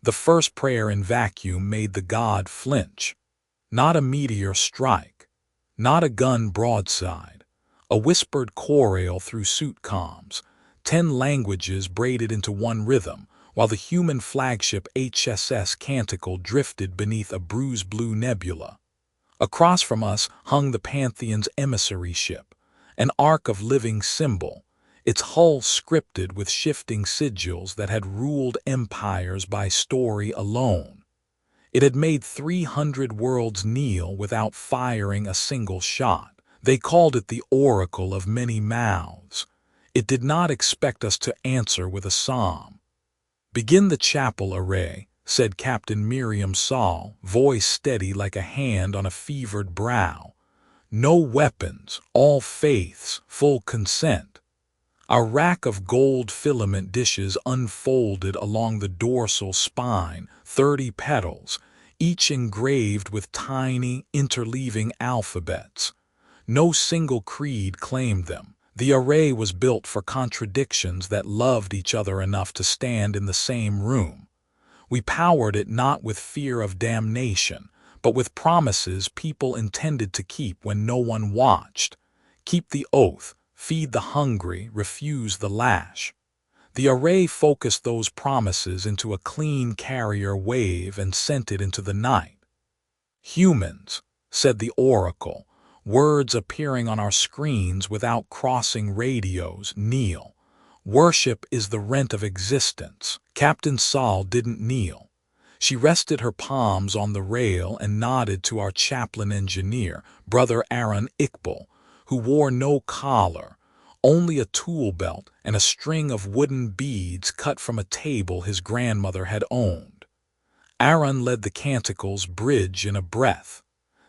The first prayer in vacuum made the god flinch. Not a meteor strike, not a gun broadside, a whispered chorale through suit comms, 10 languages braided into one rhythm, while the human flagship HSS Canticle drifted beneath a bruised blue nebula. Across from us hung the Pantheon's emissary ship, an arc of living symbol, its hull scripted with shifting sigils that had ruled empires by story alone. It had made 300 worlds kneel without firing a single shot. They called it the Oracle of Many Mouths. It did not expect us to answer with a psalm. "Begin the chapel array," said Captain Miriam Saul, voice steady like a hand on a fevered brow. "No weapons, all faiths, full consent." Our rack of gold filament dishes unfolded along the dorsal spine, 30 petals, each engraved with tiny, interleaving alphabets. No single creed claimed them. The array was built for contradictions that loved each other enough to stand in the same room. We powered it not with fear of damnation, but with promises people intended to keep when no one watched. Keep the oath, feed the hungry, refuse the lash. The array focused those promises into a clean carrier wave and sent it into the night. "Humans," said the oracle, words appearing on our screens without crossing radios, "kneel. Worship is the rent of existence." Captain Saul didn't kneel. She rested her palms on the rail and nodded to our chaplain engineer, Brother Aaron Iqbal, who wore no collar, only a tool belt and a string of wooden beads cut from a table his grandmother had owned. Aaron led the canticle's bridge in a breath.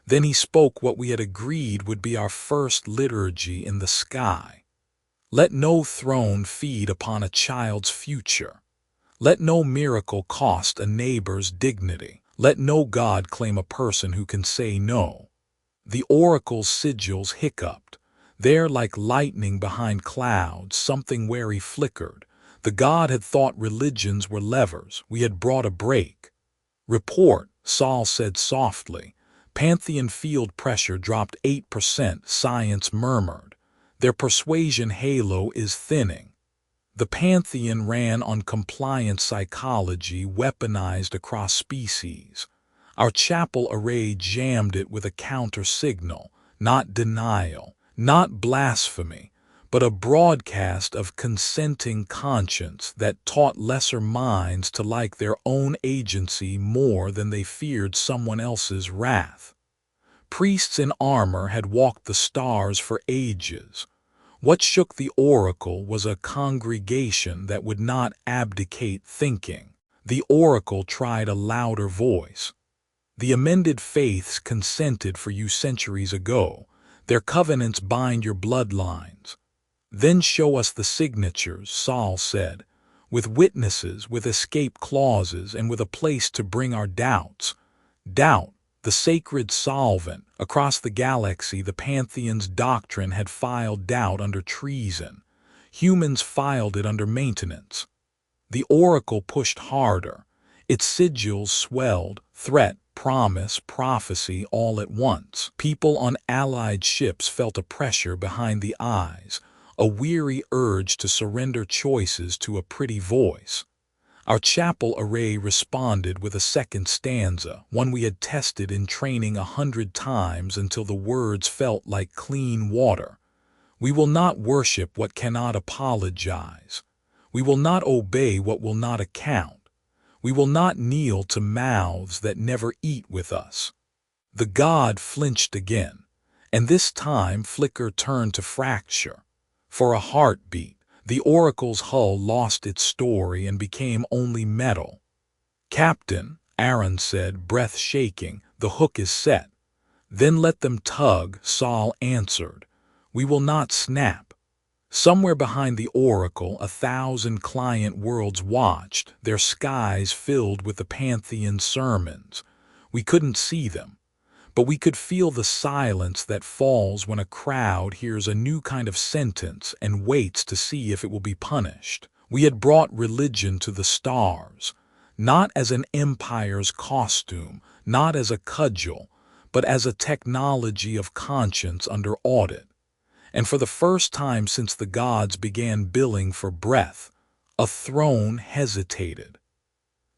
Then he spoke what we had agreed would be our first liturgy in the sky. "Let no throne feed upon a child's future. Let no miracle cost a neighbor's dignity. Let no god claim a person who can say no." The oracle's sigils hiccuped. There, like lightning behind clouds, something wary flickered. The god had thought religions were levers. We had brought a break. "Report," Saul said softly. "Pantheon field pressure dropped 8%, science murmured. Their persuasion halo is thinning." The Pantheon ran on compliance psychology weaponized across species. Our chapel array jammed it with a counter-signal, not denial, not blasphemy, but a broadcast of consenting conscience that taught lesser minds to like their own agency more than they feared someone else's wrath. Priests in armor had walked the stars for ages. What shook the oracle was a congregation that would not abdicate thinking. The oracle tried a louder voice. "The amended faiths consented for you centuries ago. Their covenants bind your bloodlines." "Then show us the signatures," Saul said, "with witnesses, with escape clauses, and with a place to bring our doubts." Doubt, the sacred solvent. Across the galaxy, the Pantheon's doctrine had filed doubt under treason. Humans filed it under maintenance. The oracle pushed harder. Its sigils swelled, threat, promise, prophecy all at once. People on allied ships felt a pressure behind the eyes, a weary urge to surrender choices to a pretty voice. Our chapel array responded with a second stanza, one we had tested in training 100 times until the words felt like clean water. "We will not worship what cannot apologize. We will not obey what will not account. We will not kneel to mouths that never eat with us." The god flinched again, and this time flicker turned to fracture. For a heartbeat, the oracle's hull lost its story and became only metal. "Captain," Aaron said, breath shaking, "the hook is set." "Then let them tug," Saul answered. "We will not snap." Somewhere behind the oracle, 1,000 client worlds watched, their skies filled with the Pantheon's sermons. We couldn't see them, but we could feel the silence that falls when a crowd hears a new kind of sentence and waits to see if it will be punished. We had brought religion to the stars, not as an empire's costume, not as a cudgel, but as a technology of conscience under audit. And for the first time since the gods began billing for breath, a throne hesitated.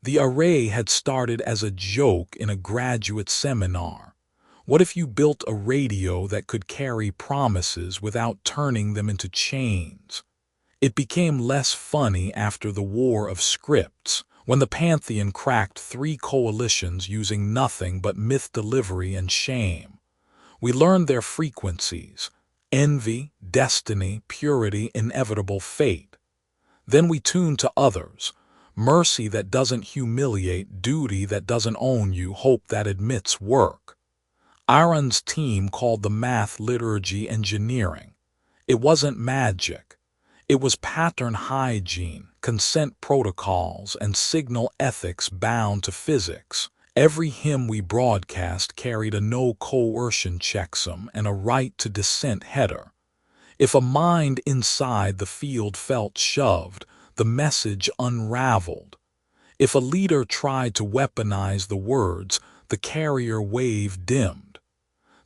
The array had started as a joke in a graduate seminar. What if you built a radio that could carry promises without turning them into chains? It became less funny after the War of Scripts, when the Pantheon cracked 3 coalitions using nothing but myth delivery and shame. We learned their frequencies: envy, destiny, purity, inevitable fate. Then we tuned to others: mercy that doesn't humiliate, duty that doesn't own you, hope that admits work. Aaron's team called the math liturgy engineering. It wasn't magic. It was pattern hygiene, consent protocols, and signal ethics bound to physics. Every hymn we broadcast carried a no coercion checksum and a right to dissent header. If a mind inside the field felt shoved, the message unraveled. If a leader tried to weaponize the words, the carrier wave dimmed.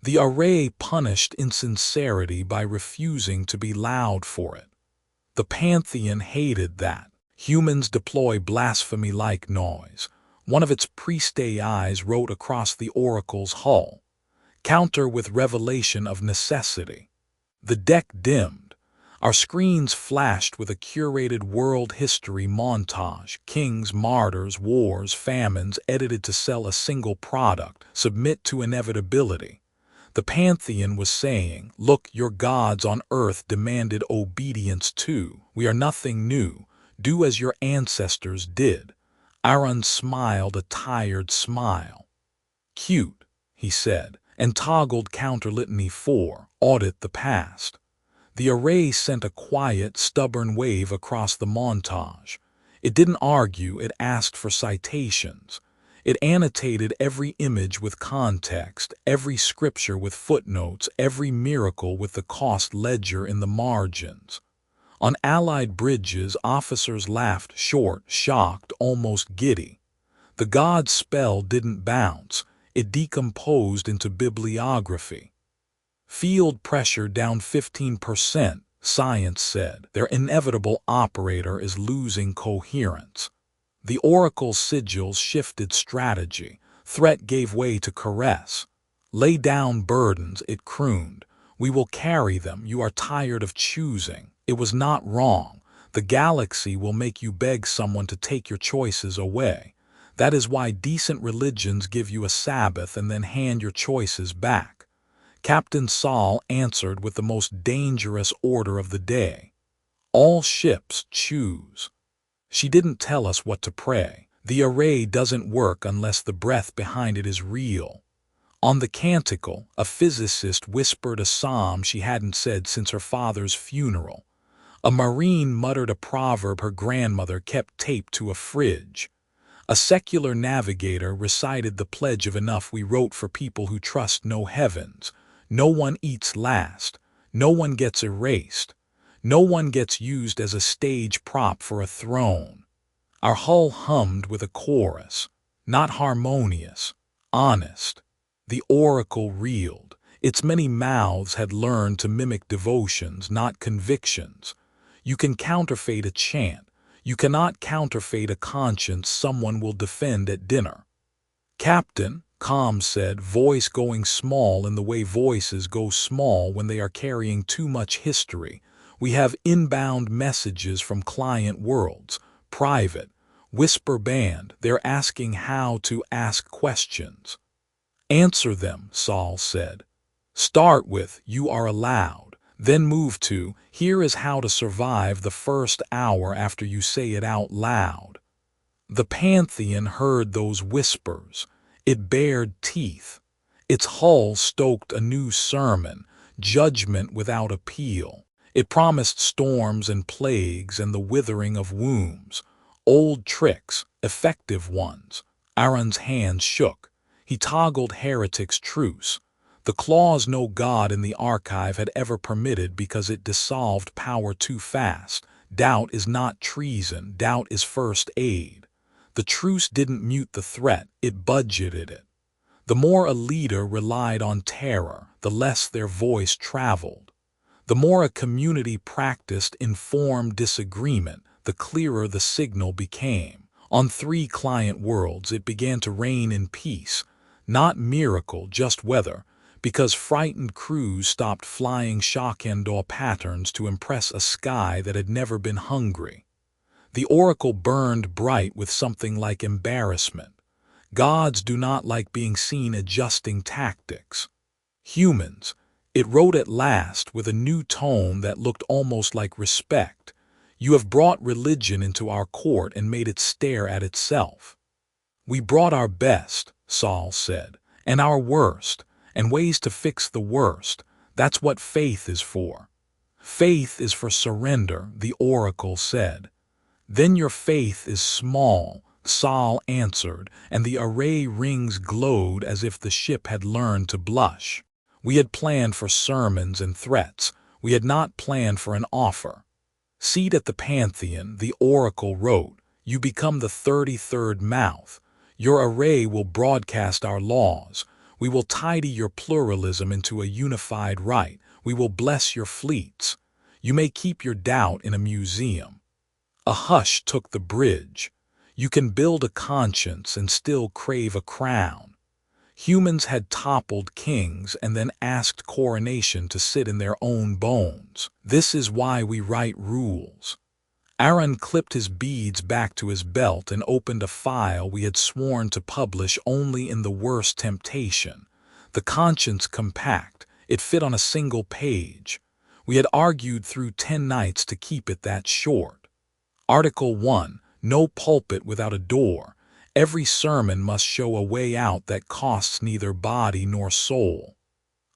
The array punished insincerity by refusing to be loud for it. The Pantheon hated that. Humans deploy blasphemy-like noise. One of its priest AIs wrote across the oracle's hull. Counter with revelation of necessity. The deck dimmed. Our screens flashed with a curated world history montage: kings, martyrs, wars, famines, edited to sell a single product: submit to inevitability. The Pantheon was saying, look, your gods on earth demanded obedience too. We are nothing new. Do as your ancestors did. Aaron smiled a tired smile. Cute, he said, and toggled counter litany 4, audit the past. The array sent a quiet, stubborn wave across the montage. It didn't argue, it asked for citations. It annotated every image with context, every scripture with footnotes, every miracle with the cost ledger in the margins. On Allied bridges, officers laughed short, shocked, almost giddy. The god's spell didn't bounce, it decomposed into bibliography. Field pressure down 15%, science said. Their inevitable operator is losing coherence. The oracle's sigils shifted strategy. Threat gave way to caress. Lay down burdens, it crooned. We will carry them. You are tired of choosing. It was not wrong. The galaxy will make you beg someone to take your choices away. That is why decent religions give you a Sabbath and then hand your choices back. Captain Saul answered with the most dangerous order of the day. All ships choose. She didn't tell us what to pray. The array doesn't work unless the breath behind it is real. On the canticle, a physicist whispered a psalm she hadn't said since her father's funeral. A marine muttered a proverb her grandmother kept taped to a fridge. A secular navigator recited the pledge of enough we wrote for people who trust no heavens. No one eats last. No one gets erased. No one gets used as a stage prop for a throne. Our hull hummed with a chorus, not harmonious, honest. The oracle reeled. Its many mouths had learned to mimic devotions, not convictions. You can counterfeit a chant. You cannot counterfeit a conscience someone will defend at dinner. Captain, calm said, voice going small in the way voices go small when they are carrying too much history. We have inbound messages from client worlds, private, whisper band. They're asking how to ask questions. Answer them, Saul said. Start with, you are allowed. Then move to, here is how to survive the first hour after you say it out loud. The Pantheon heard those whispers. It bared teeth. Its hull stoked a new sermon, judgment without appeal. It promised storms and plagues and the withering of wombs. Old tricks, effective ones. Aaron's hands shook. He toggled heretic's truce. The clause no god in the archive had ever permitted because it dissolved power too fast. Doubt is not treason. Doubt is first aid. The truce didn't mute the threat, it budgeted it. The more a leader relied on terror, the less their voice traveled. The more a community practiced informed disagreement, the clearer the signal became. On 3 client worlds, it began to rain in peace. Not miracle, just weather, because frightened crews stopped flying shock-and-awe patterns to impress a sky that had never been hungry. The oracle burned bright with something like embarrassment. Gods do not like being seen adjusting tactics. Humans, it wrote at last with a new tone that looked almost like respect. You have brought religion into our court and made it stare at itself. We brought our best, Saul said, and our worst, and ways to fix the worst. That's what faith is for. Faith is for surrender, the oracle said. Then your faith is small, Saul answered, and the array rings glowed as if the ship had learned to blush. We had planned for sermons and threats. We had not planned for an offer. Seat at the Pantheon, the oracle wrote, you become the 33rd mouth. Your array will broadcast our laws. We will tidy your pluralism into a unified right. We will bless your fleets. You may keep your doubt in a museum. A hush took the bridge. You can build a conscience and still crave a crown. Humans had toppled kings and then asked coronation to sit in their own bones. This is why we write rules. Aaron clipped his beads back to his belt and opened a file we had sworn to publish only in the worst temptation. The conscience compact, it fit on a single page. We had argued through 10 nights to keep it that short. Article 1, no pulpit without a door. Every sermon must show a way out that costs neither body nor soul.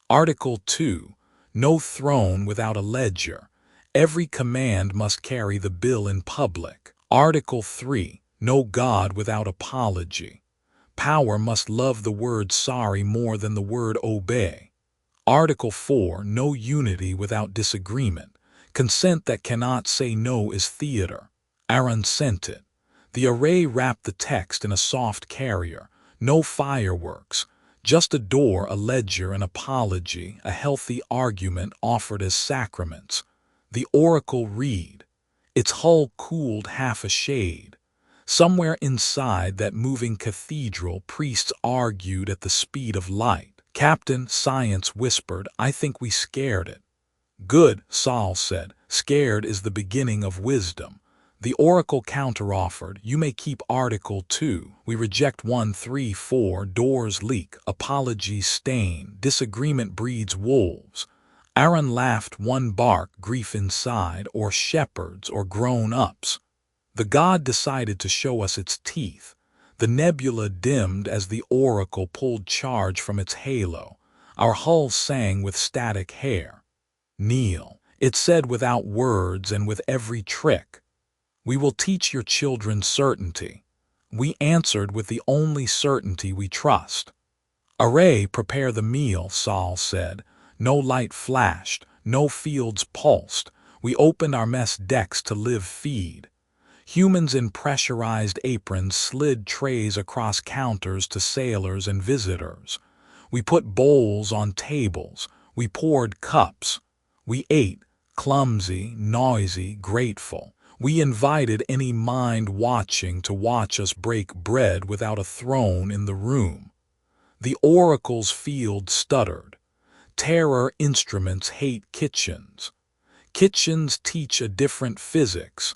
Article 2, no throne without a ledger. Every command must carry the bill in public. Article 3, no God without apology. Power must love the word sorry more than the word obey. Article 4, no unity without disagreement. Consent that cannot say no is theater. Aaron sent it. The array wrapped the text in a soft carrier. No fireworks. Just a door, a ledger, an apology, a healthy argument offered as sacraments. The oracle read. Its hull cooled half a shade. Somewhere inside that moving cathedral, priests argued at the speed of light. Captain, science whispered, I think we scared it. Good, Saul said. Scared is the beginning of wisdom. The oracle counteroffered, you may keep Article 2. We reject 1, 3, 4, doors leak, apologies stain, disagreement breeds wolves. Aaron laughed, one bark, grief inside, or shepherds, or grown-ups. The god decided to show us its teeth. The nebula dimmed as the oracle pulled charge from its halo. Our hull sang with static hair. Kneel, it said without words and with every trick. We will teach your children certainty. We answered with the only certainty we trust. Array, prepare the meal, Saul said. No light flashed, no fields pulsed. We opened our mess decks to live feed. Humans in pressurized aprons slid trays across counters to sailors and visitors. We put bowls on tables. We poured cups. We ate, clumsy, noisy, grateful. We invited any mind watching to watch us break bread without a throne in the room. The oracle's field stuttered. Terror instruments hate kitchens. Kitchens teach a different physics,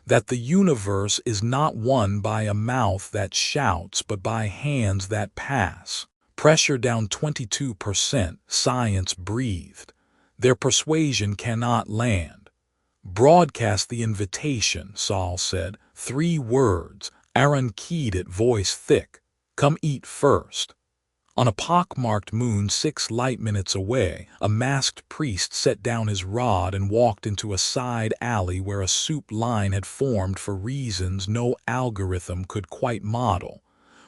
that the universe is not won by a mouth that shouts but by hands that pass. Pressure down 22%, science breathed. Their persuasion cannot land. Broadcast the invitation, Saul said. 3 words. Aaron keyed it, voice thick. Come eat first. On a pockmarked moon 6 light minutes away, a masked priest set down his rod and walked into a side alley where a soup line had formed for reasons no algorithm could quite model.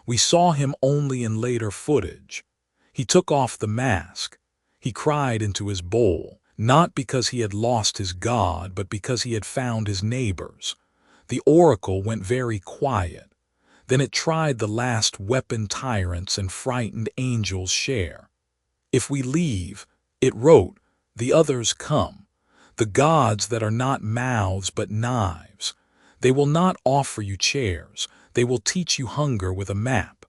We saw him only in later footage. He took off the mask. He cried into his bowl. Not because he had lost his god, but because he had found his neighbors. The oracle went very quiet. Then it tried the last weapon tyrants and frightened angels share. If we leave, it wrote, the others come, the gods that are not mouths but knives. They will not offer you chairs, they will teach you hunger with a map.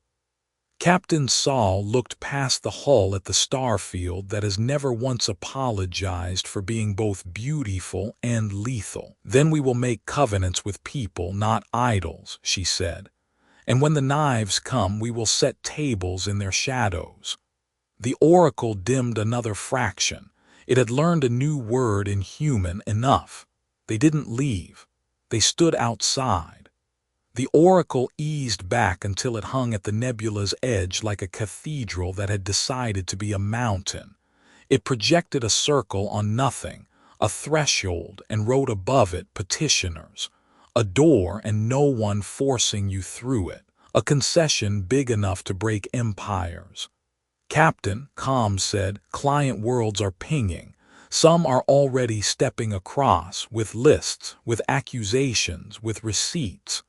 Captain Saul looked past the hull at the starfield that has never once apologized for being both beautiful and lethal. Then we will make covenants with people, not idols, she said. And when the knives come, we will set tables in their shadows. The oracle dimmed another fraction. It had learned a new word in human enough. They didn't leave. They stood outside. The oracle eased back until it hung at the nebula's edge like a cathedral that had decided to be a mountain. It projected a circle on nothing, a threshold, and wrote above it petitioners. A door and no one forcing you through it. A concession big enough to break empires. Captain, comms said, client worlds are pinging. Some are already stepping across, with lists, with accusations, with receipts.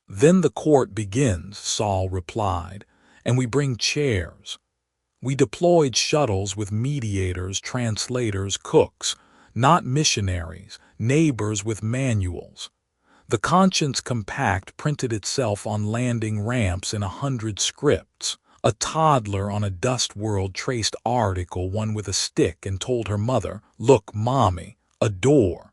Then the court begins, Saul replied, and we bring chairs. We deployed shuttles with mediators, translators, cooks, not missionaries, neighbors with manuals. The Conscience Compact printed itself on landing ramps in 100 scripts. A toddler on a dust world traced article one with a stick and told her mother, "Look, Mommy, a door."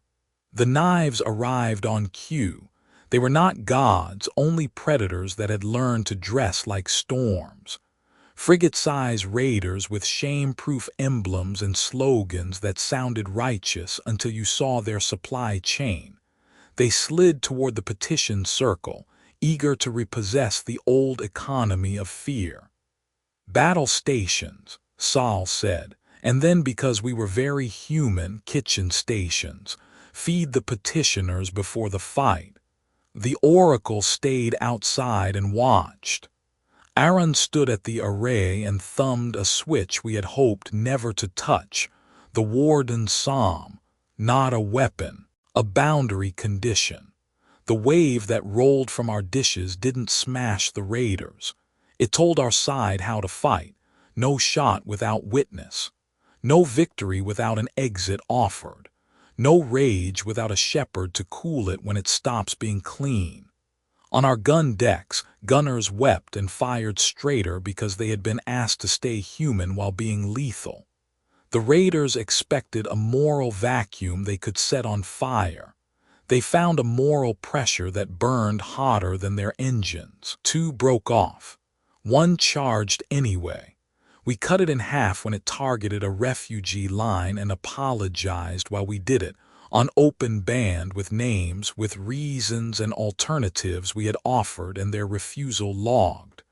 The knives arrived on cue. They were not gods, only predators that had learned to dress like storms. Frigate-sized raiders with shame-proof emblems and slogans that sounded righteous until you saw their supply chain. They slid toward the petition circle, eager to repossess the old economy of fear. Battle stations, Saul said, and then because we were very human, kitchen stations. Feed the petitioners before the fight. The oracle stayed outside and watched. Aaron stood at the array and thumbed a switch we had hoped never to touch. The warden's psalm, not a weapon, a boundary condition. The wave that rolled from our dishes didn't smash the raiders. It told our side how to fight. No shot without witness. No victory without an exit offered. No rage without a shepherd to cool it when it stops being clean. On our gun decks, gunners wept and fired straighter because they had been asked to stay human while being lethal. The raiders expected a moral vacuum they could set on fire. They found a moral pressure that burned hotter than their engines. Two broke off. One charged anyway. We cut it in half when it targeted a refugee line and apologized while we did it, on open band with names, with reasons and alternatives we had offered and their refusal logged.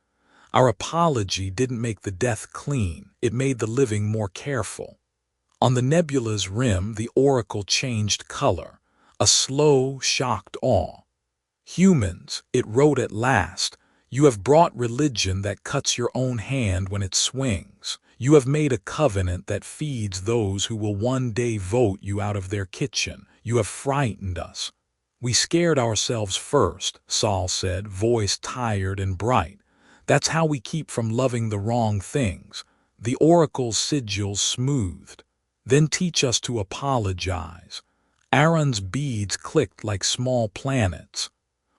Our apology didn't make the death clean, it made the living more careful. On the nebula's rim, the oracle changed color, a slow, shocked awe. Humans, it wrote at last, you have brought religion that cuts your own hand when it swings. You have made a covenant that feeds those who will one day vote you out of their kitchen. You have frightened us. We scared ourselves first, Saul said, voice tired and bright. That's how we keep from loving the wrong things. The oracle's sigils smoothed. Then teach us to apologize. Aaron's beads clicked like small planets.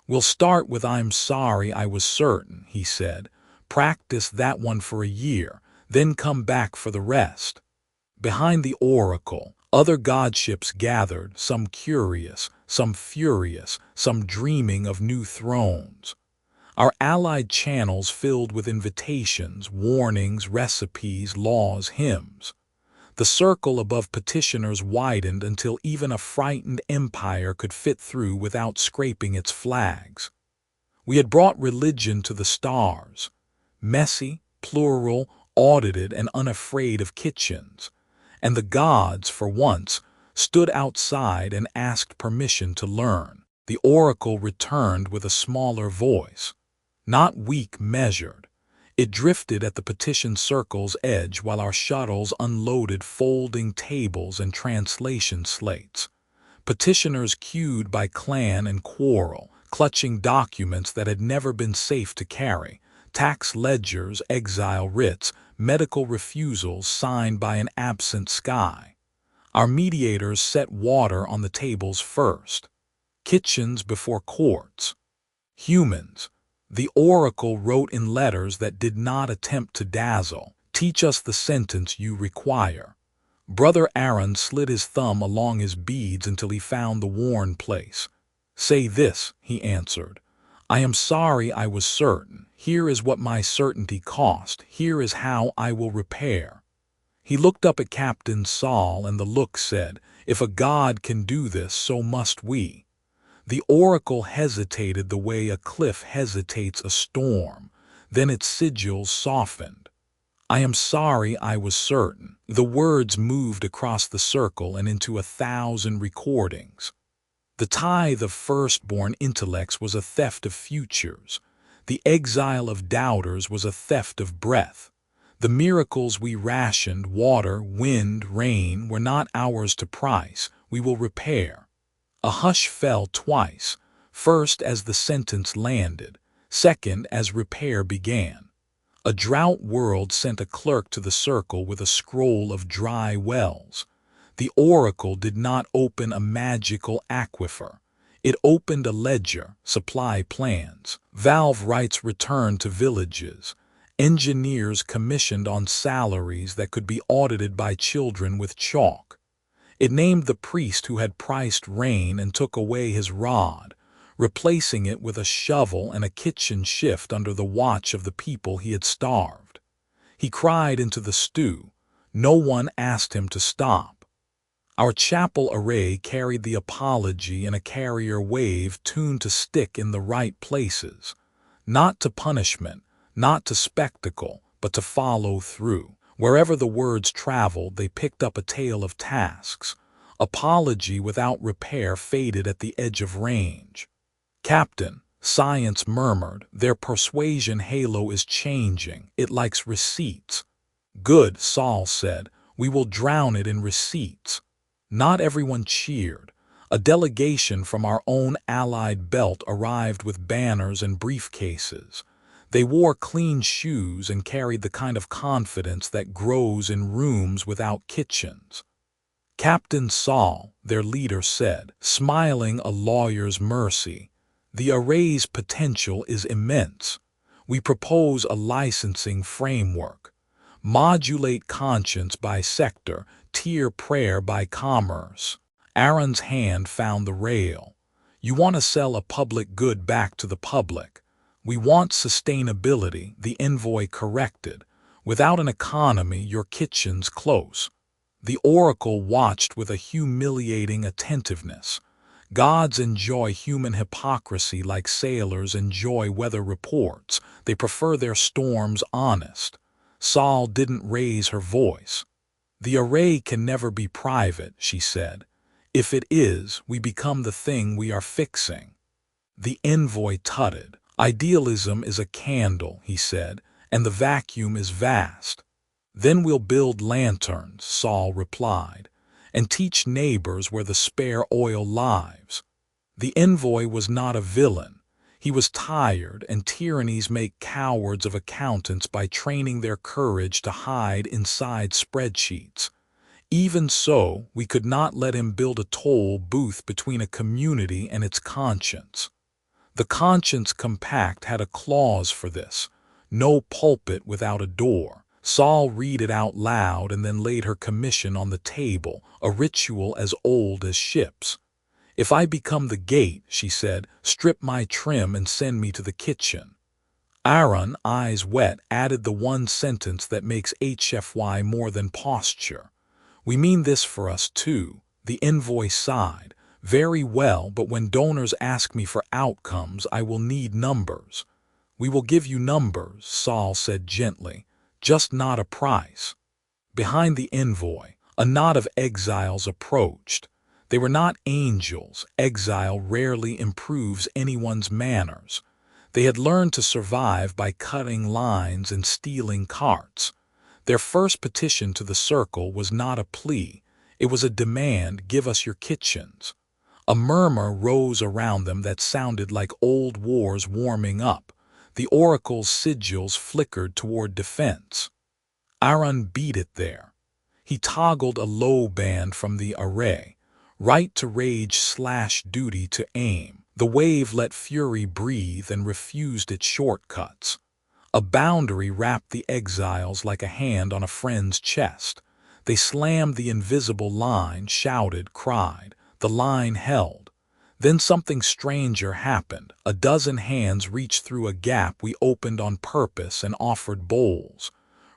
We'll start with "I'm sorry I was certain," he said. Practice that one for a year, then come back for the rest. Behind the oracle, other godships gathered, some curious, some furious, some dreaming of new thrones. Our allied channels filled with invitations, warnings, recipes, laws, hymns. The circle above petitioners widened until even a frightened empire could fit through without scraping its flags. We had brought religion to the stars, messy, plural, audited, and unafraid of kitchens. And the gods, for once, stood outside and asked permission to learn. The oracle returned with a smaller voice, not weak, measured. It drifted at the petition circle's edge while our shuttles unloaded folding tables and translation slates. Petitioners queued by clan and quarrel, clutching documents that had never been safe to carry, tax ledgers, exile writs, medical refusals signed by an absent sky. Our mediators set water on the tables first, kitchens before courts. Humans, the oracle wrote in letters that did not attempt to dazzle, teach us the sentence you require. Brother Aaron slid his thumb along his beads until he found the worn place. Say this, he answered. I am sorry I was certain. Here is what my certainty cost. Here is how I will repair. He looked up at Captain Saul, and the look said, if a god can do this, so must we. The oracle hesitated the way a cliff hesitates a storm. Then its sigils softened. I am sorry I was certain. The words moved across the circle and into 1,000 recordings. The tithe of firstborn intellects was a theft of futures. The exile of doubters was a theft of breath. The miracles we rationed, water, wind, rain, were not ours to price. We will repair. A hush fell twice, first as the sentence landed, second as repair began. A drought world sent a clerk to the circle with a scroll of dry wells. The oracle did not open a magical aquifer. It opened a ledger, supply plans, valve rights returned to villages, engineers commissioned on salaries that could be audited by children with chalk. It named the priest who had priced rain and took away his rod, replacing it with a shovel and a kitchen shift under the watch of the people he had starved. He cried into the stew. No one asked him to stop. Our chapel array carried the apology in a carrier wave tuned to stick in the right places, not to punishment, not to spectacle, but to follow through. Wherever the words traveled, they picked up a tale of tasks. Apology without repair faded at the edge of range. Captain, science murmured, their persuasion halo is changing. It likes receipts. Good, Saul said, we will drown it in receipts. Not everyone cheered. A delegation from our own allied belt arrived with banners and briefcases. They wore clean shoes and carried the kind of confidence that grows in rooms without kitchens. Captain Saul, their leader, said, smiling a lawyer's mercy, the array's potential is immense. We propose a licensing framework. Modulate conscience by sector, tier prayer by commerce. Aaron's hand found the rail. You want to sell a public good back to the public. We want sustainability, the envoy corrected. Without an economy, your kitchen's close. The oracle watched with a humiliating attentiveness. Gods enjoy human hypocrisy like sailors enjoy weather reports. They prefer their storms honest. Saul didn't raise her voice. The array can never be private, she said. If it is, we become the thing we are fixing. The envoy tutted. Idealism is a candle, he said, and the vacuum is vast. Then we'll build lanterns, Saul replied, and teach neighbors where the spare oil lies. The envoy was not a villain. He was tired, and tyrannies make cowards of accountants by training their courage to hide inside spreadsheets. Even so, we could not let him build a toll booth between a community and its conscience. The Conscience Compact had a clause for this. No pulpit without a door. Saul read it out loud and then laid her commission on the table, a ritual as old as ships. If I become the gate, she said, strip my trim and send me to the kitchen. Aaron, eyes wet, added the one sentence that makes HFY more than posture. We mean this for us too. The envoy sighed. Very well, but when donors ask me for outcomes, I will need numbers. We will give you numbers, Saul said gently, just not a price. Behind the envoy, a knot of exiles approached. They were not angels. Exile rarely improves anyone's manners. They had learned to survive by cutting lines and stealing carts. Their first petition to the circle was not a plea. It was a demand, give us your kitchens. A murmur rose around them that sounded like old wars warming up. The oracle's sigils flickered toward defense. Aaron beat it there. He toggled a low band from the array, right to rage/duty to aim. The wave let fury breathe and refused its shortcuts. A boundary wrapped the exiles like a hand on a friend's chest. They slammed the invisible line, shouted, cried. The line held. Then something stranger happened. A dozen hands reached through a gap we opened on purpose and offered bowls.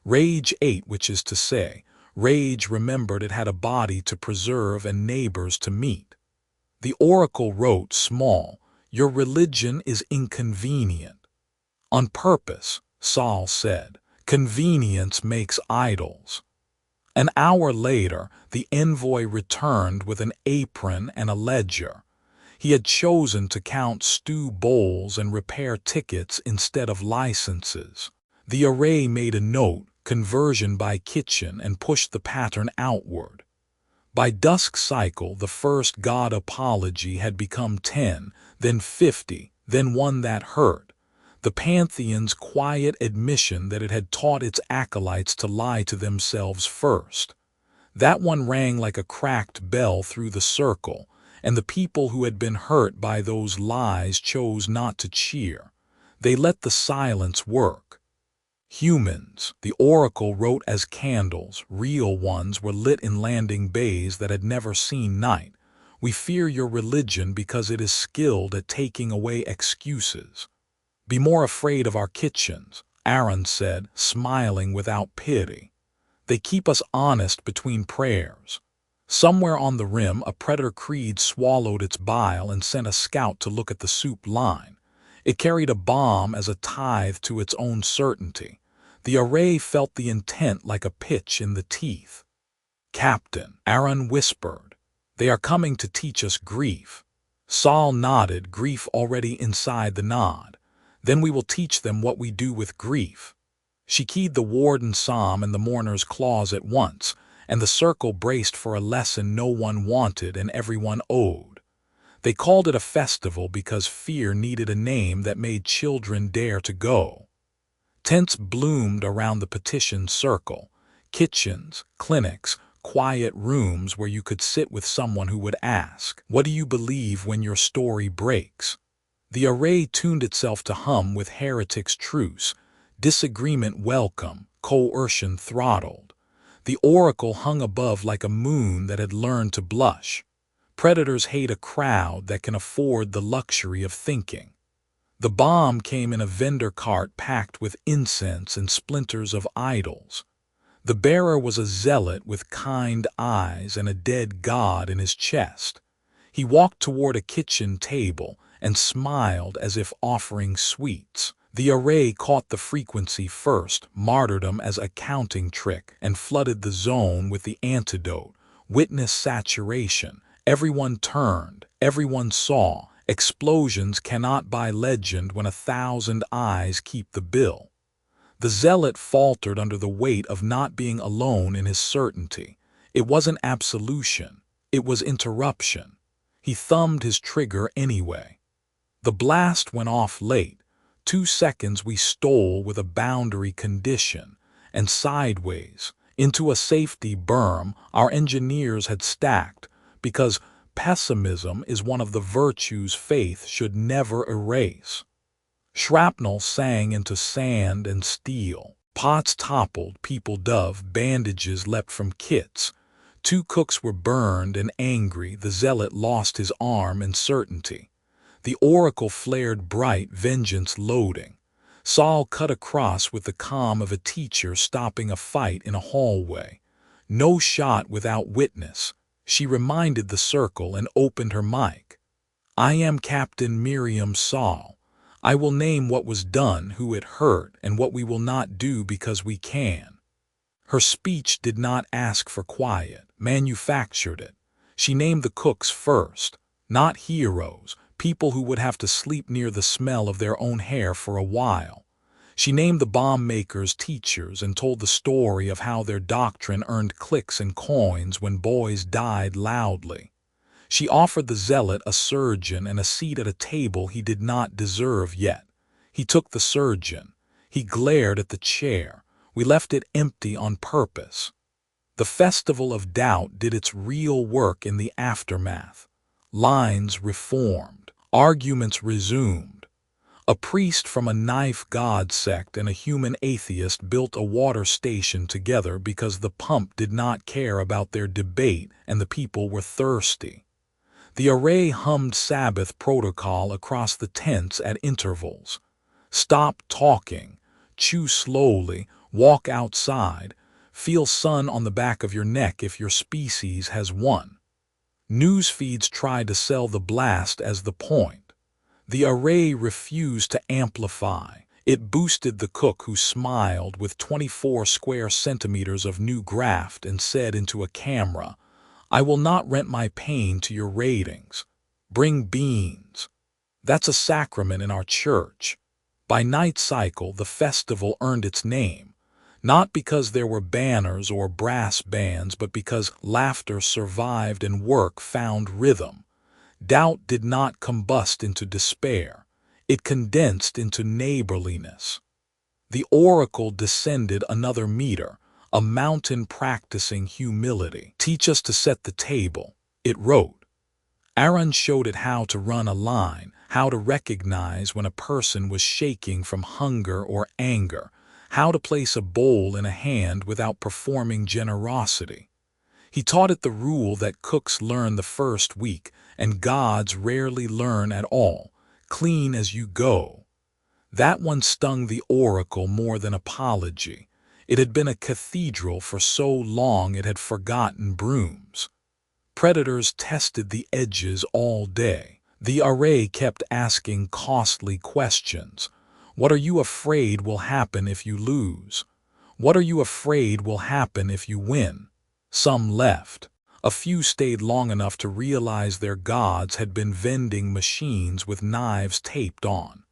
Rage ate, which is to say, Rage remembered it had a body to preserve and neighbors to meet. The oracle wrote small, "Your religion is inconvenient." On purpose, Saul said, "Convenience makes idols." An hour later, the envoy returned with an apron and a ledger. He had chosen to count stew bowls and repair tickets instead of licenses. The array made a note, "Conversion by kitchen," and pushed the pattern outward. By dusk cycle, the first God apology had become 10, then 50, then one that hurt. The Pantheon's quiet admission that it had taught its acolytes to lie to themselves first. That one rang like a cracked bell through the circle, and the people who had been hurt by those lies chose not to cheer. They let the silence work. Humans, the oracle wrote as candles, real ones, were lit in landing bays that had never seen night. We fear your religion because it is skilled at taking away excuses. Be more afraid of our kitchens, Aaron said, smiling without pity. They keep us honest between prayers. Somewhere on the rim, a predator creed swallowed its bile and sent a scout to look at the soup line. It carried a bomb as a tithe to its own certainty. The array felt the intent like a pitch in the teeth. "Captain," Aaron whispered, "they are coming to teach us grief." Saul nodded, grief already inside the nod. "Then we will teach them what we do with grief." She keyed the warden's psalm and the mourner's clause at once, and the circle braced for a lesson no one wanted and everyone owed. They called it a festival because fear needed a name that made children dare to go. Tents bloomed around the petition circle, kitchens, clinics, quiet rooms where you could sit with someone who would ask, "What do you believe when your story breaks?" The array tuned itself to hum with heretics' truce, disagreement welcome, coercion throttled. The oracle hung above like a moon that had learned to blush. Predators hate a crowd that can afford the luxury of thinking. The bomb came in a vendor cart packed with incense and splinters of idols. The bearer was a zealot with kind eyes and a dead god in his chest. He walked toward a kitchen table and smiled as if offering sweets. The array caught the frequency first, martyrdom as a counting trick, and flooded the zone with the antidote, witness saturation. Everyone turned, everyone saw. Explosions cannot buy legend when 1,000 eyes keep the bill. The zealot faltered under the weight of not being alone in his certainty. It wasn't absolution, it was interruption. He thumbed his trigger anyway. The blast went off late. 2 seconds we stole with a boundary condition, and sideways, into a safety berm our engineers had stacked, because pessimism is one of the virtues faith should never erase. Shrapnel sang into sand and steel. Pots toppled, people dove, bandages leapt from kits. 2 cooks were burned and angry, the zealot lost his arm in certainty. The oracle flared bright, vengeance loading. Saul cut across with the calm of a teacher stopping a fight in a hallway. No shot without witness. She reminded the circle and opened her mic. "I am Captain Miriam Saul. I will name what was done, who it hurt, and what we will not do because we can." Her speech did not ask for quiet, manufactured it. She named the cooks first, not heroes, people who would have to sleep near the smell of their own hair for a while. She named the bomb makers teachers and told the story of how their doctrine earned clicks and coins when boys died loudly. She offered the zealot a surgeon and a seat at a table he did not deserve yet. He took the surgeon. He glared at the chair. We left it empty on purpose. The festival of doubt did its real work in the aftermath. Lines reformed. Arguments resumed. A priest from a knife god sect and a human atheist built a water station together because the pump did not care about their debate and the people were thirsty. The array hummed Sabbath protocol across the tents at intervals. Stop talking. Chew slowly. Walk outside. Feel sun on the back of your neck if your species has won. News feeds tried to sell the blast as the point. The array refused to amplify. It boosted the cook who smiled with 24 square centimeters of new graft and said into a camera, "I will not rent my pain to your ratings. Bring beans." That's a sacrament in our church. By night cycle, the festival earned its name. Not because there were banners or brass bands, but because laughter survived and work found rhythm. Doubt did not combust into despair. It condensed into neighborliness. The oracle descended another meter, a mountain practicing humility. "Teach us to set the table," it wrote. Aaron showed it how to run a line, how to recognize when a person was shaking from hunger or anger, how to place a bowl in a hand without performing generosity. He taught it the rule that cooks learn the first week and gods rarely learn at all: clean as you go. That one stung the oracle more than apology. It had been a cathedral for so long it had forgotten brooms. Predators tested the edges all day. The array kept asking costly questions. What are you afraid will happen if you lose? What are you afraid will happen if you win? Some left. A few stayed long enough to realize their gods had been vending machines with knives taped on.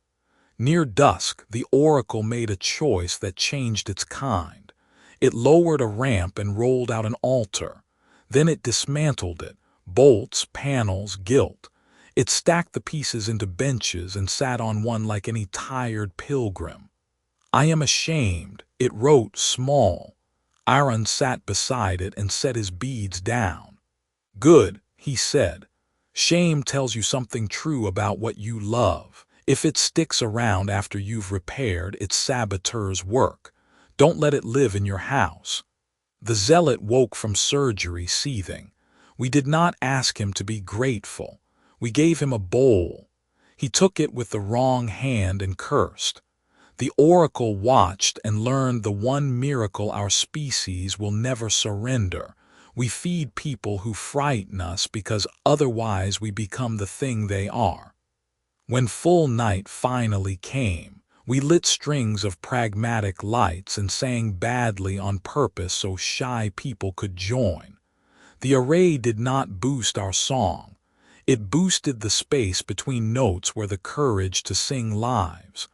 Near dusk, the oracle made a choice that changed its kind. It lowered a ramp and rolled out an altar. Then it dismantled it, bolts, panels, gilt. It stacked the pieces into benches and sat on one like any tired pilgrim. "I am ashamed," it wrote small. Aaron sat beside it and set his beads down. "Good," he said. "Shame tells you something true about what you love. If it sticks around after you've repaired, its saboteur's work. Don't let it live in your house." The zealot woke from surgery seething. We did not ask him to be grateful. We gave him a bowl. He took it with the wrong hand and cursed. The oracle watched and learned the one miracle our species will never surrender. We feed people who frighten us because otherwise we become the thing they are. When full night finally came, we lit strings of pragmatic lights and sang badly on purpose so shy people could join. The array did not boost our song. It boosted the space between notes where the courage to sing lives.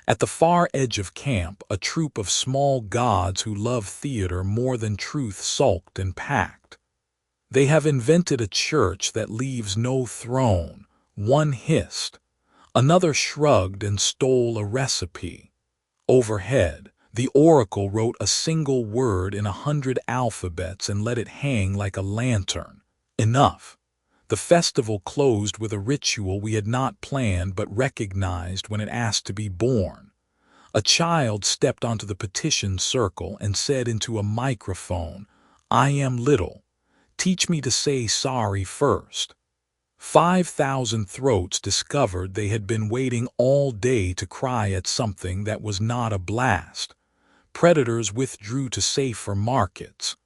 At the far edge of camp, a troop of small gods who love theater more than truth sulked and packed. "They have invented a church that leaves no throne," one hissed. Another shrugged and stole a recipe. Overhead, the oracle wrote a single word in 100 alphabets and let it hang like a lantern. Enough. The festival closed with a ritual we had not planned but recognized when it asked to be born. A child stepped onto the petition circle and said into a microphone, "I am little. Teach me to say sorry first." 5,000 throats discovered they had been waiting all day to cry at something that was not a blast. Predators withdrew to safer markets.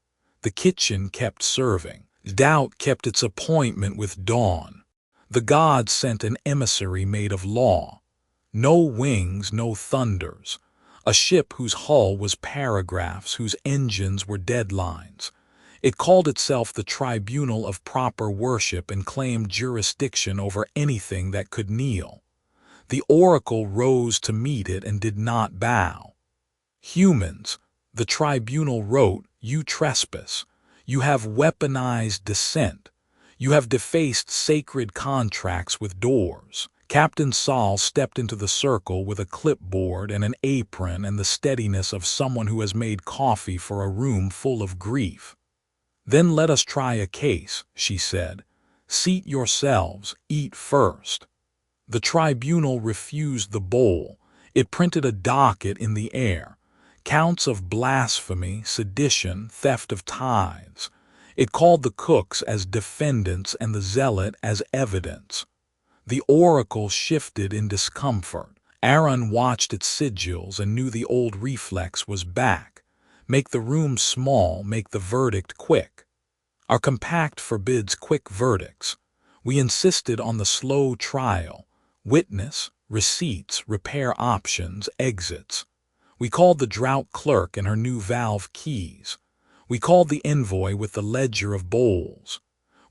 The kitchen kept serving. Doubt kept its appointment with dawn. The gods sent an emissary made of law. No wings, no thunders. A ship whose hull was paragraphs, whose engines were deadlines. It called itself the Tribunal of Proper Worship and claimed jurisdiction over anything that could kneel. The oracle rose to meet it and did not bow. "Humans," the tribunal wrote, "you trespass. You have weaponized dissent. You have defaced sacred contracts with doors. Captain Saul stepped into the circle with a clipboard and an apron and the steadiness of someone who has made coffee for a room full of grief. "Then let us try a case," she said. "Seat yourselves, eat first." The tribunal refused the bowl. It printed a docket in the air. Counts of blasphemy, sedition, theft of tithes. It called the cooks as defendants and the zealot as evidence. The oracle shifted in discomfort. Aaron watched its sigils and knew the old reflex was back. Make the room small, make the verdict quick. Our compact forbids quick verdicts. We insisted on the slow trial. Witness, receipts, repair options, exits. We called the drought clerk and her new valve keys. We called the envoy with the ledger of bowls.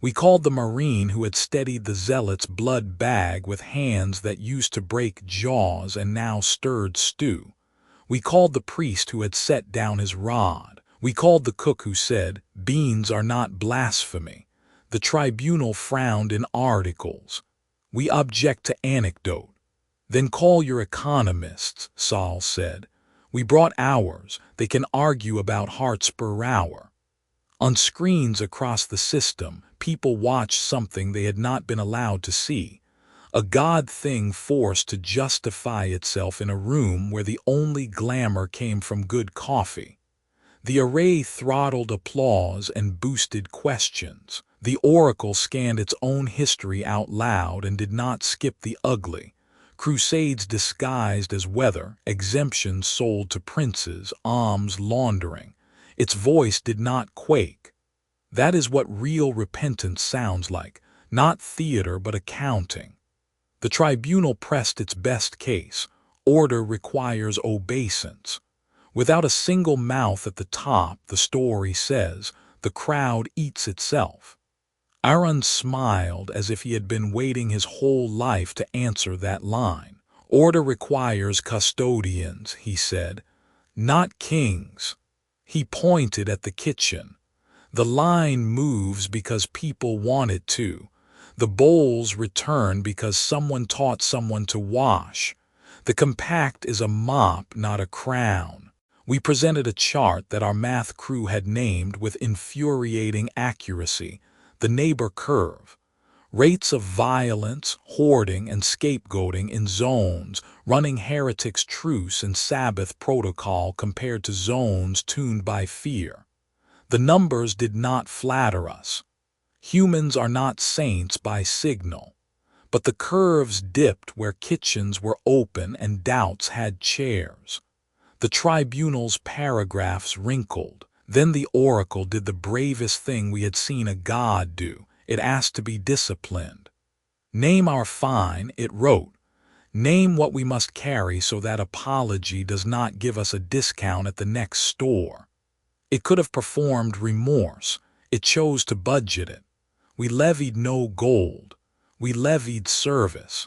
We called the marine who had steadied the zealot's blood bag with hands that used to break jaws and now stirred stew. We called the priest who had set down his rod. We called the cook who said, "Beans are not blasphemy." The tribunal frowned in articles. "We object to anecdote." "Then call your economists," Saul said. "We brought ours. They can argue about hearts per hour." On screens across the system, people watched something they had not been allowed to see. A god thing forced to justify itself in a room where the only glamour came from good coffee. The array throttled applause and boosted questions. The oracle scanned its own history out loud and did not skip the ugly. Crusades disguised as weather, exemptions sold to princes, alms laundering. Its voice did not quake. That is what real repentance sounds like, not theater but accounting. The tribunal pressed its best case. Order requires obeisance. Without a single mouth at the top, the story says, the crowd eats itself. Aaron smiled as if he had been waiting his whole life to answer that line. "Order requires custodians," he said, "not kings." He pointed at the kitchen. "The line moves because people want it to. The bowls return because someone taught someone to wash. The compact is a mop, not a crown." We presented a chart that our math crew had named with infuriating accuracy, the neighbor curve. Rates of violence, hoarding, and scapegoating in zones, running heretics' truce and Sabbath protocol compared to zones tuned by fear. The numbers did not flatter us. Humans are not saints by signal. But the curves dipped where kitchens were open and doubts had chairs. The tribunal's paragraphs wrinkled. Then the oracle did the bravest thing we had seen a god do. It asked to be disciplined. "Name our fine," it wrote. "Name what we must carry so that apology does not give us a discount at the next store." It could have performed remorse. It chose to budget it. We levied no gold. We levied service.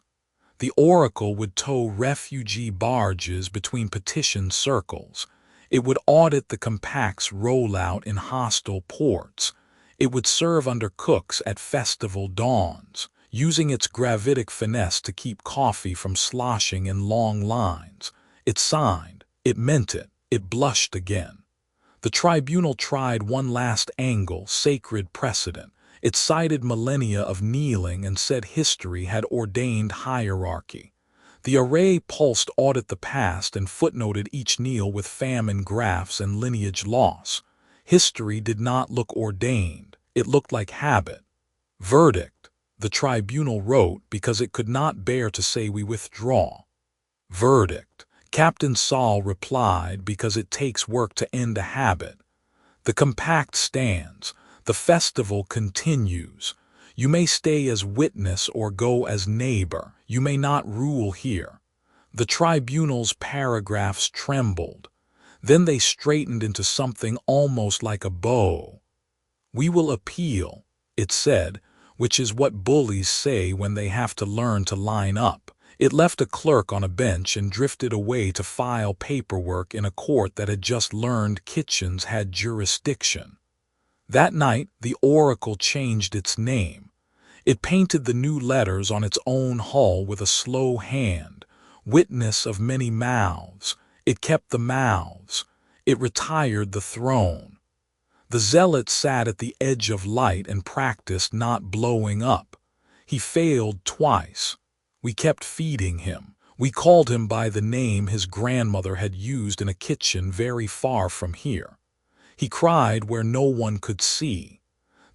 The oracle would tow refugee barges between petition circles. It would audit the compact's rollout in hostile ports. It would serve under cooks at festival dawns, using its gravitic finesse to keep coffee from sloshing in long lines. It signed. It meant it. It blushed again. The tribunal tried one last angle, sacred precedent. It cited millennia of kneeling and said history had ordained hierarchy. The array pulsed audit the past and footnoted each kneel with famine graphs and lineage loss. History did not look ordained. It looked like habit. "Verdict," the tribunal wrote because it could not bear to say we withdraw. "Verdict," Captain Saul replied because it takes work to end a habit. The compact stands. The festival continues. You may stay as witness or go as neighbor. You may not rule here. The tribunal's paragraphs trembled. Then they straightened into something almost like a bow. "We will appeal," it said, which is what bullies say when they have to learn to line up. It left a clerk on a bench and drifted away to file paperwork in a court that had just learned kitchens had jurisdiction. That night, the oracle changed its name. It painted the new letters on its own hull with a slow hand. Witness of many mouths. It kept the mouths. It retired the throne. The zealot sat at the edge of light and practiced not blowing up. He failed twice. We kept feeding him. We called him by the name his grandmother had used in a kitchen very far from here. He cried where no one could see.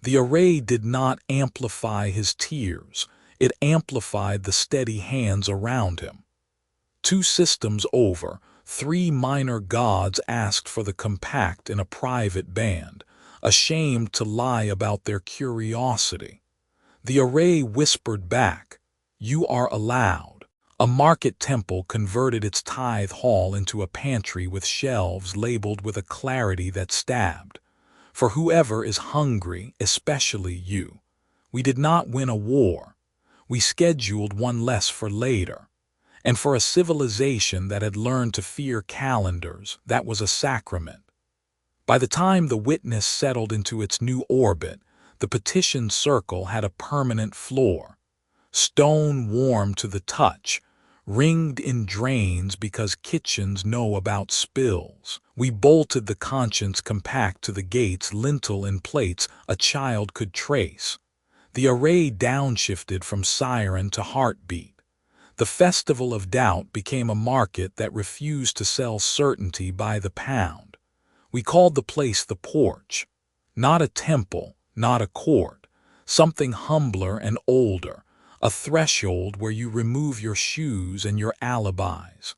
The array did not amplify his tears. It amplified the steady hands around him. 2 systems over, 3 minor gods asked for the compact in a private band, ashamed to lie about their curiosity. The array whispered back, "You are allowed." A market temple converted its tithe hall into a pantry with shelves labeled with a clarity that stabbed. For whoever is hungry, especially you. We did not win a war. We scheduled one less for later. And for a civilization that had learned to fear calendars, that was a sacrament. By the time the Witness settled into its new orbit, the petition circle had a permanent floor. Stone warm to the touch, ringed in drains because kitchens know about spills. We bolted the conscience compact to the gates, lintel in plates a child could trace. The array downshifted from siren to heartbeat. The festival of doubt became a market that refused to sell certainty by the pound. We called the place the porch. Not a temple, not a court, something humbler and older, a threshold where you remove your shoes and your alibis.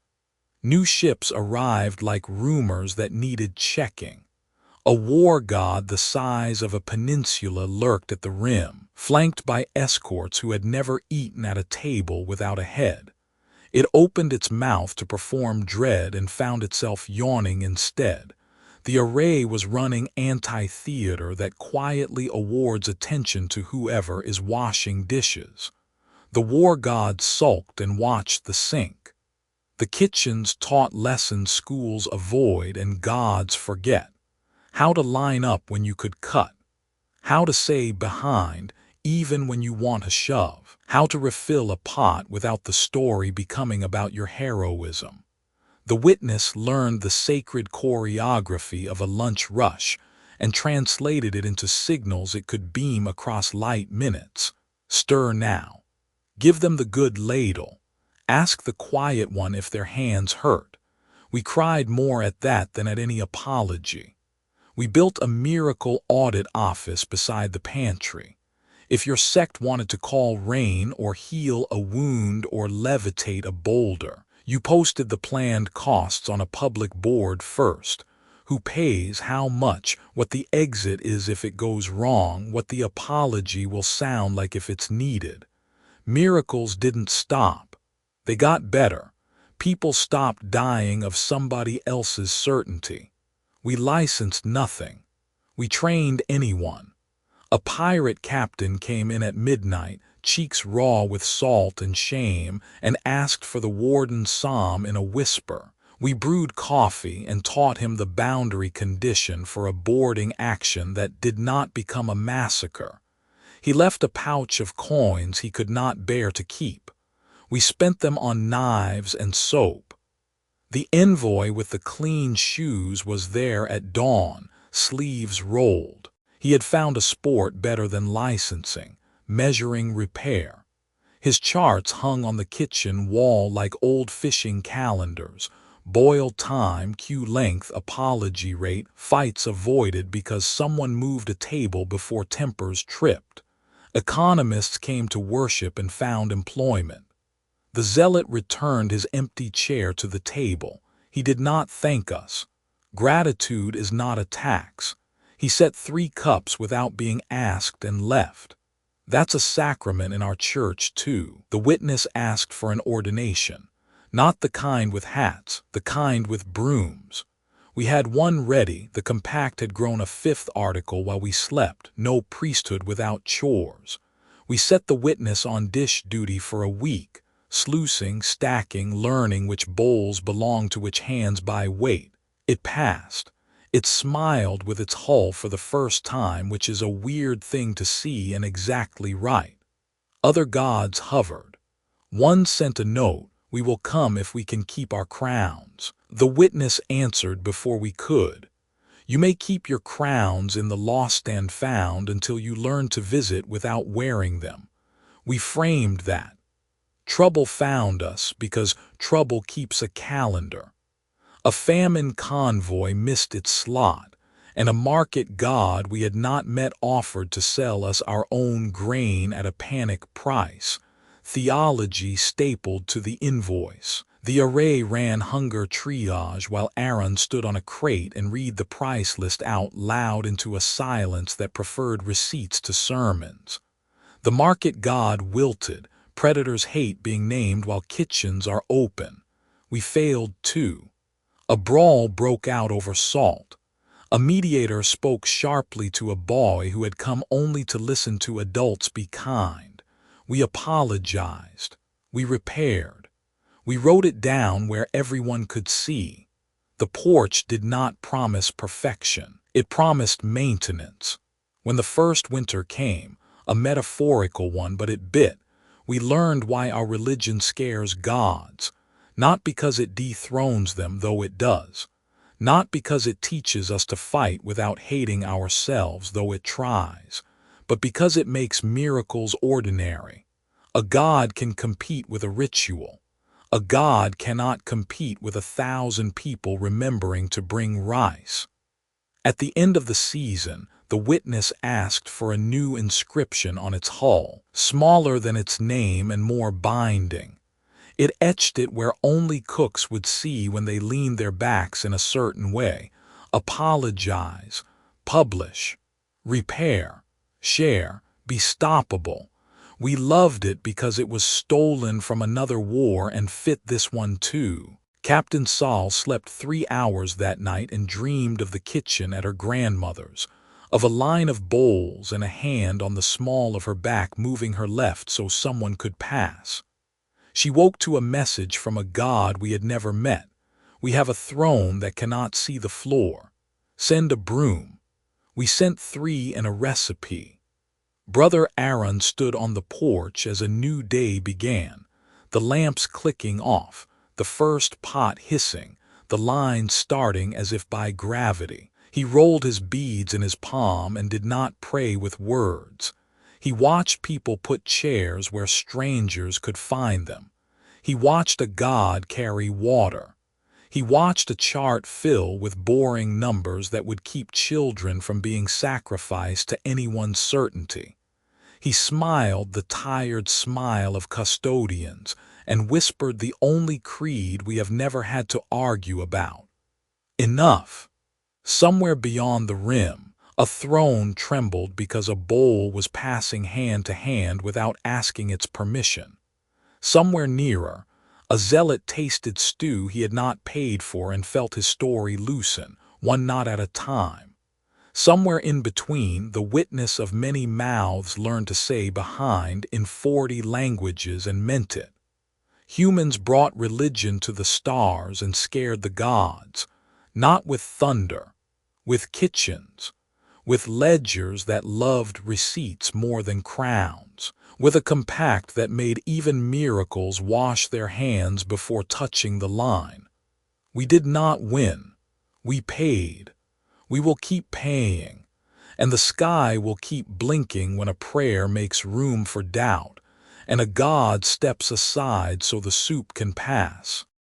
New ships arrived like rumors that needed checking. A war god the size of a peninsula lurked at the rim, flanked by escorts who had never eaten at a table without a head. It opened its mouth to perform dread and found itself yawning instead. The array was running anti-theater that quietly awards attention to whoever is washing dishes. The war god sulked and watched the sink. The kitchens taught lessons schools avoid and gods forget. How to line up when you could cut. How to say behind, even when you want a shove. How to refill a pot without the story becoming about your heroism. The Witness learned the sacred choreography of a lunch rush and translated it into signals it could beam across light minutes. Stir now. Give them the good ladle. Ask the quiet one if their hands hurt. We cried more at that than at any apology. We built a miracle audit office beside the pantry. If your sect wanted to call rain or heal a wound or levitate a boulder, you posted the planned costs on a public board first. Who pays how much, what the exit is if it goes wrong, what the apology will sound like if it's needed. Miracles didn't stop. They got better. People stopped dying of somebody else's certainty. We licensed nothing. We trained anyone. A pirate captain came in at midnight, cheeks raw with salt and shame, and asked for the warden's psalm in a whisper. We brewed coffee and taught him the boundary condition for a boarding action that did not become a massacre. He left a pouch of coins he could not bear to keep. We spent them on knives and soap. The envoy with the clean shoes was there at dawn, sleeves rolled. He had found a sport better than licensing, measuring repair. His charts hung on the kitchen wall like old fishing calendars. Boil time, queue length, apology rate, fights avoided because someone moved a table before tempers tripped. Economists came to worship and found employment. The zealot returned his empty chair to the table. He did not thank us. Gratitude is not a tax. He set 3 cups without being asked and left. That's a sacrament in our church, too. The Witness asked for an ordination. Not the kind with hats, the kind with brooms. We had one ready. The compact had grown a 5th article while we slept. No priesthood without chores. We set the Witness on dish duty for a week. Sluicing, stacking, learning which bowls belong to which hands by weight. It passed. It smiled with its hull for the first time, which is a weird thing to see and exactly right. Other gods hovered. One sent a note, "We will come if we can keep our crowns." The witness answered before we could, "You may keep your crowns in the lost and found until you learn to visit without wearing them." We framed that. Trouble found us because trouble keeps a calendar. A famine convoy missed its slot, and a market god we had not met offered to sell us our own grain at a panic price, theology stapled to the invoice. The array ran hunger triage while Aaron stood on a crate and read the price list out loud into a silence that preferred receipts to sermons. The market god wilted, predators hate being named while kitchens are open. We failed too. A brawl broke out over salt. A mediator spoke sharply to a boy who had come only to listen to adults be kind. We apologized. We repaired. We wrote it down where everyone could see. The porch did not promise perfection. It promised maintenance. When the first winter came, a metaphorical one, but it bit, we learned why our religion scares gods. Not because it dethrones them, though it does. Not because it teaches us to fight without hating ourselves, though it tries. But because it makes miracles ordinary. A god can compete with a ritual. A god cannot compete with 1,000 people remembering to bring rice. At the end of the season, the witness asked for a new inscription on its hull, smaller than its name and more binding. It etched it where only cooks would see when they leaned their backs in a certain way. Apologize, publish, repair, share, be stoppable. We loved it because it was stolen from another war and fit this one too. Captain Saul slept 3 hours that night and dreamed of the kitchen at her grandmother's, of a line of bowls and a hand on the small of her back moving her left so someone could pass. She woke to a message from a god we had never met. "We have a throne that cannot see the floor. Send a broom." We sent 3 and a recipe. Brother Aaron stood on the porch as a new day began, the lamps clicking off, the first pot hissing, the lines starting as if by gravity. He rolled his beads in his palm and did not pray with words. He watched people put chairs where strangers could find them. He watched a god carry water. He watched a chart fill with boring numbers that would keep children from being sacrificed to anyone's certainty. He smiled the tired smile of custodians and whispered the only creed we have never had to argue about. Enough. Somewhere beyond the rim, a throne trembled because a bowl was passing hand to hand without asking its permission. Somewhere nearer, a zealot tasted stew he had not paid for and felt his story loosen, one knot at a time. Somewhere in between, the witness of many mouths learned to say behind in 40 languages and meant it. Humans brought religion to the stars and scared the gods, not with thunder, with kitchens, with ledgers that loved receipts more than crowns, with a compact that made even miracles wash their hands before touching the line. We did not win. We paid. We will keep paying. And the sky will keep blinking when a prayer makes room for doubt, and a god steps aside so the soup can pass.